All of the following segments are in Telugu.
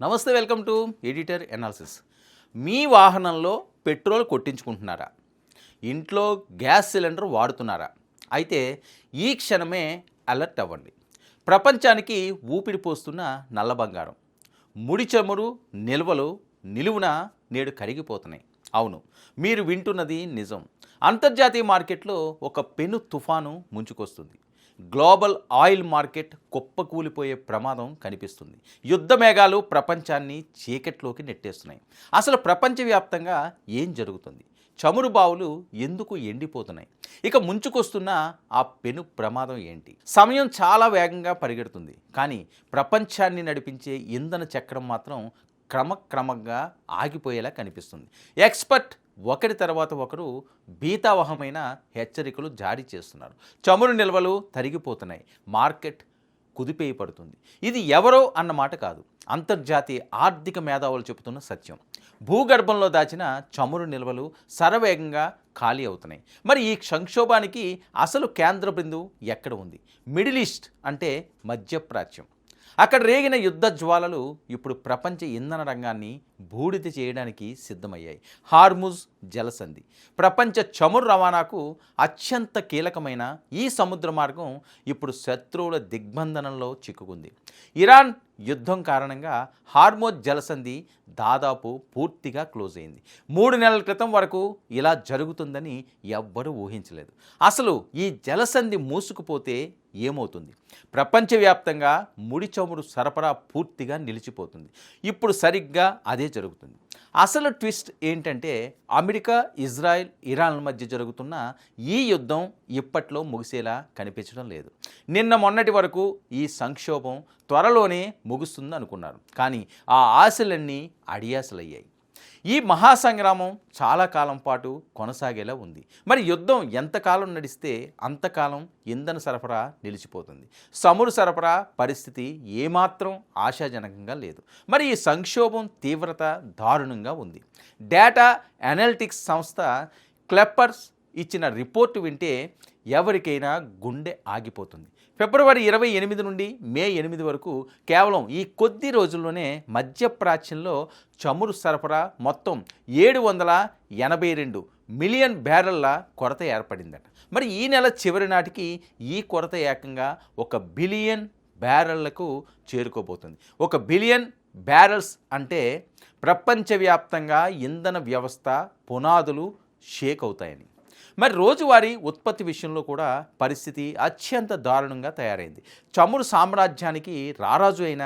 నమస్తే, వెల్కమ్ టు ఎడిటర్ ఎనాలిసిస్. మీ వాహనంలో పెట్రోల్ కొట్టించుకుంటున్నారా? ఇంట్లో గ్యాస్ సిలిండర్ వాడుతున్నారా? అయితే ఈ క్షణమే అలర్ట్ అవ్వండి. ప్రపంచానికి ఊపిరి పోస్తున్న నల్ల బంగారం, ముడి చమురు నిల్వలు నిలువున నేడు కరిగిపోతున్నాయి. అవును, మీరు వింటున్నది నిజం. అంతర్జాతీయ మార్కెట్లో ఒక పెను తుఫాను ముంచుకొస్తుంది. గ్లోబల్ ఆయిల్ మార్కెట్ కుప్పకూలిపోయే ప్రమాదం కనిపిస్తుంది. యుద్ధ మేఘాలు ప్రపంచాన్ని చీకట్లోకి నెట్టేస్తున్నాయి. అసలు ప్రపంచవ్యాప్తంగా ఏం జరుగుతుంది? చమురు బావులు ఎందుకు ఎండిపోతున్నాయి? ఇక ముంచుకొస్తున్న ఆ పెను ప్రమాదం ఏంటి? సమయం చాలా వేగంగా పరిగెడుతుంది, కానీ ప్రపంచాన్ని నడిపించే ఇంధన చక్రం మాత్రం క్రమక్రమంగా ఆగిపోయేలా కనిపిస్తుంది. ఎక్స్పర్ట్ ఒకరి తర్వాత ఒకరు భీతావహమైన హెచ్చరికలు జారీ చేస్తున్నారు. చమురు నిల్వలు తరిగిపోతున్నాయి, మార్కెట్ కుదిపేయి పడుతుంది. ఇది ఎవరో అన్నమాట కాదు, అంతర్జాతీయ ఆర్థిక మేధావులు చెబుతున్న సత్యం. భూగర్భంలో దాచిన చమురు నిల్వలు శరవేగంగా ఖాళీ అవుతున్నాయి. మరి ఈ సంక్షోభానికి అసలు కేంద్ర బిందువు ఎక్కడ ఉంది? మిడిల్ ఈస్ట్ అంటే మధ్యప్రాచ్యం. అక్కడ రేగిన యుద్ధ జ్వాలలు ఇప్పుడు ప్రపంచ ఇంధన రంగాన్ని బూడిద చేయడానికి సిద్ధమయ్యాయి. హార్ముజ్ జలసంధి ప్రపంచ చమురు రవాణాకు అత్యంత కీలకమైన ఈ సముద్ర మార్గం ఇప్పుడు శత్రువుల దిగ్బంధనంలో చిక్కుకుంది. ఇరాన్ యుద్ధం కారణంగా హార్ముజ్ జలసంధి దాదాపు పూర్తిగా క్లోజ్ అయింది. 3 నెలల క్రితం వరకు ఇలా జరుగుతుందని ఎవ్వరూ ఊహించలేదు. అసలు ఈ జలసంధి మూసుకుపోతే ఏమవుతుంది? ప్రపంచవ్యాప్తంగా ముడి చమురు సరఫరా పూర్తిగా నిలిచిపోతుంది. ఇప్పుడు సరిగ్గా అదే జరుగుతుంది. అసలు ట్విస్ట్ ఏంటంటే, అమెరికా, ఇజ్రాయెల్, ఇరాన్ల మధ్య జరుగుతున్న ఈ యుద్ధం ఇప్పట్లో ముగిసేలా కనిపించడం లేదు. నిన్న మొన్నటి వరకు ఈ సంక్షోభం త్వరలోనే ముగుస్తుంది అనుకున్నారు, కానీ ఆ ఆశలన్నీ అడియాసలయ్యాయి. ఈ మహాసంగ్రామం చాలా కాలం పాటు కొనసాగేలా ఉంది. మరి యుద్ధం ఎంతకాలం నడిస్తే అంతకాలం ఇంధన సరఫరా నిలిచిపోతుంది. చమురు సరఫరా పరిస్థితి ఏమాత్రం ఆశాజనకంగా లేదు. మరి ఈ సంక్షోభం తీవ్రత దారుణంగా ఉంది. డేటా అనలిటిక్స్ సంస్థ క్లెప్పర్స్ ఇచ్చిన రిపోర్టు వింటే ఎవరికైనా గుండె ఆగిపోతుంది. ఫిబ్రవరి 28 నుండి మే 8 వరకు కేవలం ఈ కొద్ది రోజుల్లోనే మధ్యప్రాచ్యంలో చమురు సరఫరా మొత్తం 782 మిలియన్ బ్యారెళ్ల కొరత ఏర్పడిందట. మరి ఈ నెల చివరి నాటికి ఈ కొరత ఏకంగా 1 బిలియన్ బ్యారెళ్లకు చేరుకోబోతుంది. 1 బిలియన్ బ్యారెల్స్ అంటే ప్రపంచవ్యాప్తంగా ఇంధన వ్యవస్థ పునాదులు షేక్ అవుతాయని. మరి రోజువారీ ఉత్పత్తి విషయంలో కూడా పరిస్థితి అత్యంత దారుణంగా తయారైంది. చమురు సామ్రాజ్యానికి రారాజు అయిన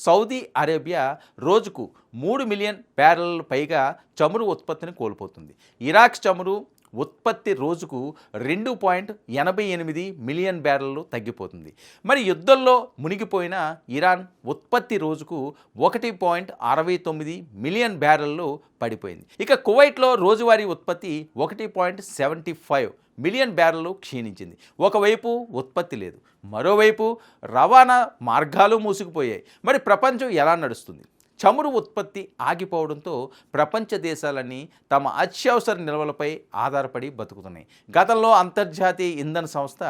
సౌదీ అరేబియా రోజుకు 3 మిలియన్ బ్యారెల్ పైగా చమురు ఉత్పత్తిని కోల్పోతుంది. ఇరాక్ చమురు ఉత్పత్తి రోజుకు 2.88 మిలియన్ బ్యారెళ్ళు తగ్గిపోతుంది. మరి యుద్ధంలో మునిగిపోయిన ఇరాన్ ఉత్పత్తి రోజుకు 1.69 మిలియన్ బ్యారెళ్ళు పడిపోయింది. ఇక కువైట్లో రోజువారీ ఉత్పత్తి 1.75 మిలియన్ బ్యారెళ్ళు క్షీణించింది. ఒకవైపు ఉత్పత్తి లేదు, మరోవైపు రవాణా మార్గాలు మూసుకుపోయాయి. మరి ప్రపంచం ఎలా నడుస్తుంది? చమురు ఉత్పత్తి ఆగిపోవడంతో ప్రపంచ దేశాలన్నీ తమ అత్యవసర నిల్వలపై ఆధారపడి బతుకుతున్నాయి. గతంలో అంతర్జాతీయ ఇంధన సంస్థ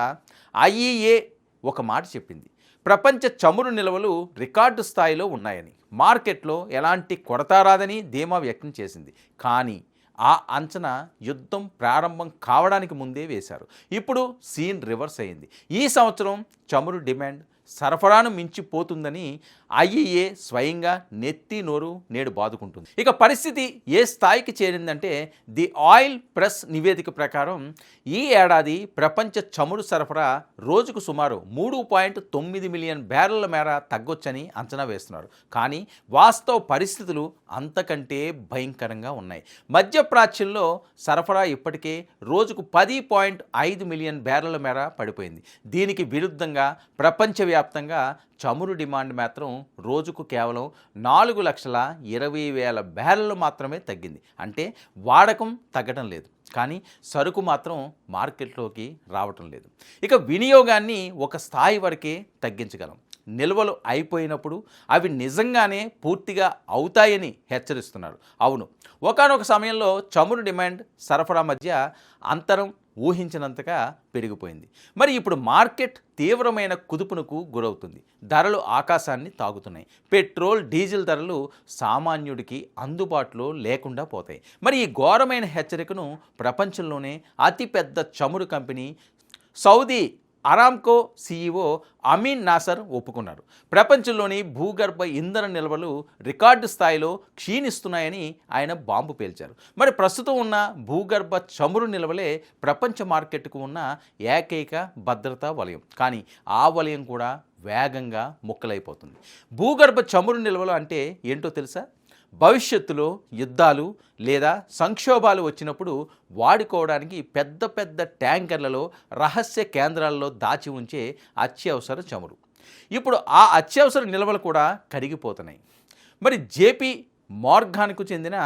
IEA ఒక మాట చెప్పింది: ప్రపంచ చమురు నిల్వలు రికార్డు స్థాయిలో ఉన్నాయని. మార్కెట్లో ఎలాంటి కొరత రాదని ధీమా వ్యక్తం చేసింది. కానీ ఆ అంచనా యుద్ధం ప్రారంభం కావడానికి ముందే వేశారు. ఇప్పుడు సీన్ రివర్స్ అయింది. ఈ సంవత్సరం చమురు డిమాండ్ సరఫరాను మించిపోతుందని IEA స్వయంగా నెత్తి నోరు నేడు బాదుకుంటుంది. ఇక పరిస్థితి ఏ స్థాయికి చేరిందంటే, ది ఆయిల్ ప్రెస్ నివేదిక ప్రకారం ఈ ఏడాది ప్రపంచ చమురు సరఫరా రోజుకు సుమారు 3.9 మిలియన్ బ్యారెళ్ల మేర తగ్గొచ్చని అంచనా వేస్తున్నారు. కానీ వాస్తవ పరిస్థితులు అంతకంటే భయంకరంగా ఉన్నాయి. మధ్యప్రాచ్యంలో సరఫరా ఇప్పటికే రోజుకు 10.5 మిలియన్ బ్యారెళ్ల మేర పడిపోయింది. దీనికి విరుద్ధంగా ప్రపంచవ్యాప్తంగా చమురు డిమాండ్ మాత్రం రోజుకు కేవలం 4,20,000 బ్యారెళ్ళు మాత్రమే తగ్గింది. అంటే వాడకం తగ్గడం లేదు, కానీ సరుకు మాత్రం మార్కెట్లోకి రావటం లేదు. ఇక వినియోగాన్ని ఒక స్థాయి వరకే తగ్గించగలం. నిల్వలు అయిపోయినప్పుడు అవి నిజంగానే పూర్తిగా అవుతాయని హెచ్చరిస్తున్నారు. అవును, ఒకానొక సమయంలో చమురు డిమాండ్ సరఫరా మధ్య అంతరం ఊహించినంతగా పెరిగిపోయింది. మరి ఇప్పుడు మార్కెట్ తీవ్రమైన కుదుపునకు గురవుతుంది. ధరలు ఆకాశాన్ని తాగుతున్నాయి. పెట్రోల్, డీజిల్ ధరలు సామాన్యుడికి అందుబాటులో లేకుండా పోతాయి. మరి ఈ ఘోరమైన హెచ్చరికను ప్రపంచంలోనే అతిపెద్ద చమురు company Saudi Aramco CEO Amin Nasser ఒప్పుకున్నారు. ప్రపంచంలోని భూగర్భ ఇంధన నిల్వలు రికార్డు స్థాయిలో క్షీణిస్తున్నాయని ఆయన బాంబు పేల్చారు. మరి ప్రస్తుతం ఉన్న భూగర్భ చమురు నిల్వలే ప్రపంచ మార్కెట్కు ఉన్న ఏకైక భద్రతా వలయం. కానీ ఆ వలయం కూడా వేగంగా ముక్కలైపోతుంది. భూగర్భ చమురు నిల్వలు అంటే ఏంటో తెలుసా? భవిష్యత్తులో యుద్ధాలు లేదా సంక్షోభాలు వచ్చినప్పుడు వాడుకోవడానికి పెద్ద పెద్ద ట్యాంకర్లలో, రహస్య కేంద్రాల్లో దాచి ఉంచే అత్యవసర చమురు. ఇప్పుడు ఆ అత్యవసర నిల్వలు కూడా కరిగిపోతున్నాయి. మరి జేపీ మోర్గాన్కు చెందిన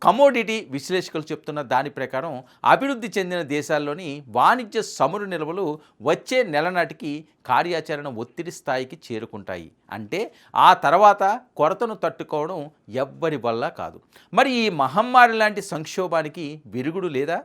కమోడిటీ విశ్లేషకులు చెప్తున్న దాని ప్రకారం అభివృద్ధి చెందిన దేశాల్లోని వాణిజ్య చమురు నిల్వలు వచ్చే నెల నాటికి కార్యాచరణ ఒత్తిడి స్థాయికి చేరుకుంటాయి. అంటే ఆ తర్వాత కొరతను తట్టుకోవడం ఎవ్వరి వల్ల కాదు. మరి ఈ మహమ్మారి లాంటి సంక్షోభానికి విరుగుడు లేదా?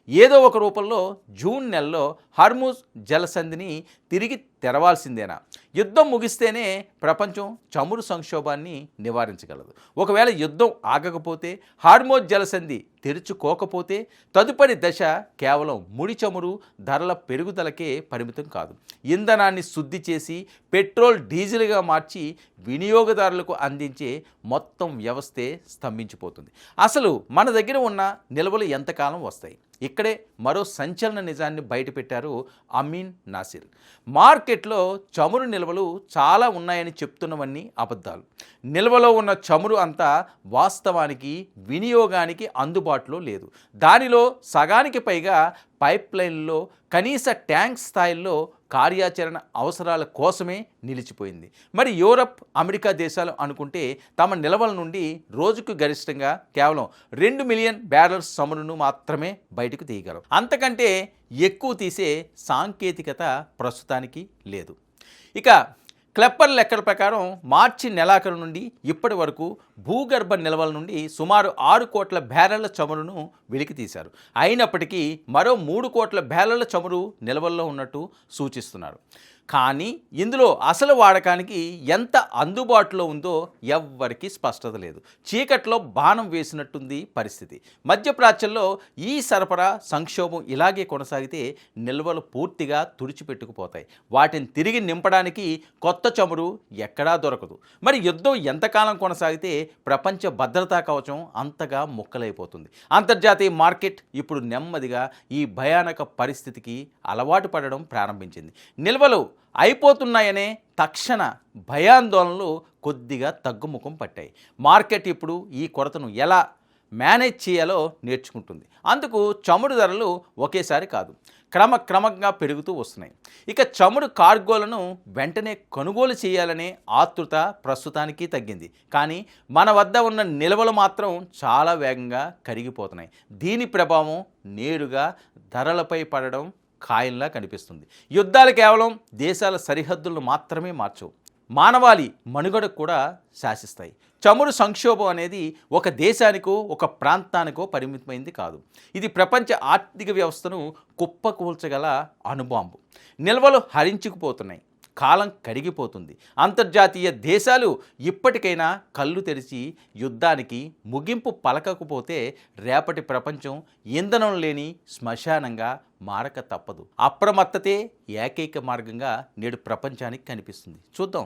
ఏదో ఒక రూపంలో జూన్ నెలలో హర్ముజ్ జలసంధిని తిరిగి తెరవాల్సిందేనా? యుద్ధం ముగిస్తేనే ప్రపంచం చమురు సంక్షోభాన్ని నివారించగలదు. ఒకవేళ యుద్ధం ఆగకపోతే, హార్మోజ్ జలసంధి తెరుచుకోకపోతే తదుపరి దశ కేవలం ముడి చమురు ధరల పెరుగుదలకే పరిమితం కాదు. ఇంధనాన్ని శుద్ధి చేసి పెట్రోల్, డీజిల్గా మార్చి వినియోగదారులకు అందించే మొత్తం వ్యవస్థే స్తంభించిపోతుంది. అసలు మన దగ్గర ఉన్న నిల్వలు ఎంతకాలం వస్తాయి? ఇక్కడే మరో సంచలన నిజాన్ని బయటపెట్టారు అమీన్ నాసిర్. మార్కెట్లో చమురు నిల్వలు చాలా ఉన్నాయని చెప్తున్నవన్నీ అబద్ధాలు. నిల్వలో ఉన్న చమురు అంతా వాస్తవానికి వినియోగానికి అందుబాటులో లేదు. దానిలో సగానికి పైగా పైప్లైన్లో, కనీస ట్యాంక్ స్థాయిల్లో కార్యాచరణ అవసరాల కోసమే నిలిచిపోయింది. మరి యూరప్, అమెరికా దేశాలు అనుకుంటే తమ నిల్వల నుండి రోజుకు గరిష్టంగా కేవలం 2 మిలియన్ బ్యారెల్స్ చమురును మాత్రమే బయటకు తీయగలరు. అంతకంటే ఎక్కువ తీసే సాంకేతికత ప్రస్తుతానికి లేదు. ఇక క్లెప్పర్ లెక్కల ప్రకారం మార్చి నెలాఖరు నుండి ఇప్పటి వరకు భూగర్భ నిల్వల నుండి సుమారు 6 కోట్ల బ్యారెళ్ల చమురును వెలికి తీశారు. అయినప్పటికీ మరో 3 కోట్ల బ్యారెళ్ల చమురు నిల్వల్లో ఉన్నట్టు సూచిస్తున్నారు. కానీ ఇందులో అసలు వాడకానికి ఎంత అందుబాటులో ఉందో ఎవ్వరికీ స్పష్టత లేదు. చీకట్లో బాణం వేసినట్టుంది పరిస్థితి. మధ్యప్రాచ్యంలో ఈ సరఫరా సంక్షోభం ఇలాగే కొనసాగితే నిల్వలు పూర్తిగా తుడిచిపెట్టుకుపోతాయి. వాటిని తిరిగి నింపడానికి కొత్త చమురు ఎక్కడా దొరకదు. మరి యుద్ధం ఎంతకాలం కొనసాగితే ప్రపంచ భద్రతా కవచం అంతగా ముక్కలైపోతుంది. అంతర్జాతీయ మార్కెట్ ఇప్పుడు నెమ్మదిగా ఈ భయానక పరిస్థితికి అలవాటు పడడం ప్రారంభించింది. నిల్వలు అయిపోతున్నాయనే తక్షణ భయాందోళనలు కొద్దిగా తగ్గుముఖం పట్టాయి. మార్కెట్ ఇప్పుడు ఈ కొరతను ఎలా మేనేజ్ చేయాలో నేర్చుకుంటుంది. అందుకు చమురు ధరలు ఒకేసారి కాదు, క్రమక్రమంగా పెరుగుతూ వస్తున్నాయి. ఇక చమురు కార్గోలను వెంటనే కొనుగోలు చేయాలనే ఆతృత ప్రస్తుతానికి తగ్గింది. కానీ మన వద్ద ఉన్న నిల్వలు మాత్రం చాలా వేగంగా కరిగిపోతున్నాయి. దీని ప్రభావం నేరుగా ధరలపై పడడం ఖాయంలా కనిపిస్తుంది. యుద్ధాలు కేవలం దేశాల సరిహద్దులను మాత్రమే మార్చవు, మానవాళి మనుగడకు కూడా శాసిస్తాయి. చమురు సంక్షోభం అనేది ఒక దేశానికో, ఒక ప్రాంతానికో పరిమితమైంది కాదు. ఇది ప్రపంచ ఆర్థిక వ్యవస్థను కుప్పకూల్చగల అణుబాంబు. నిల్వలు హరించుకుపోతున్నాయి, కాలం కరిగిపోతుంది. అంతర్జాతీయ దేశాలు ఇప్పటికైనా కళ్ళు తెరిచి యుద్ధానికి ముగింపు పలకకపోతే రేపటి ప్రపంచం ఇంధనం లేని శ్మశానంగా మారక తప్పదు. అప్రమత్తతే ఏకైక మార్గంగా నేడు ప్రపంచానికి కనిపిస్తుంది. చూద్దాం.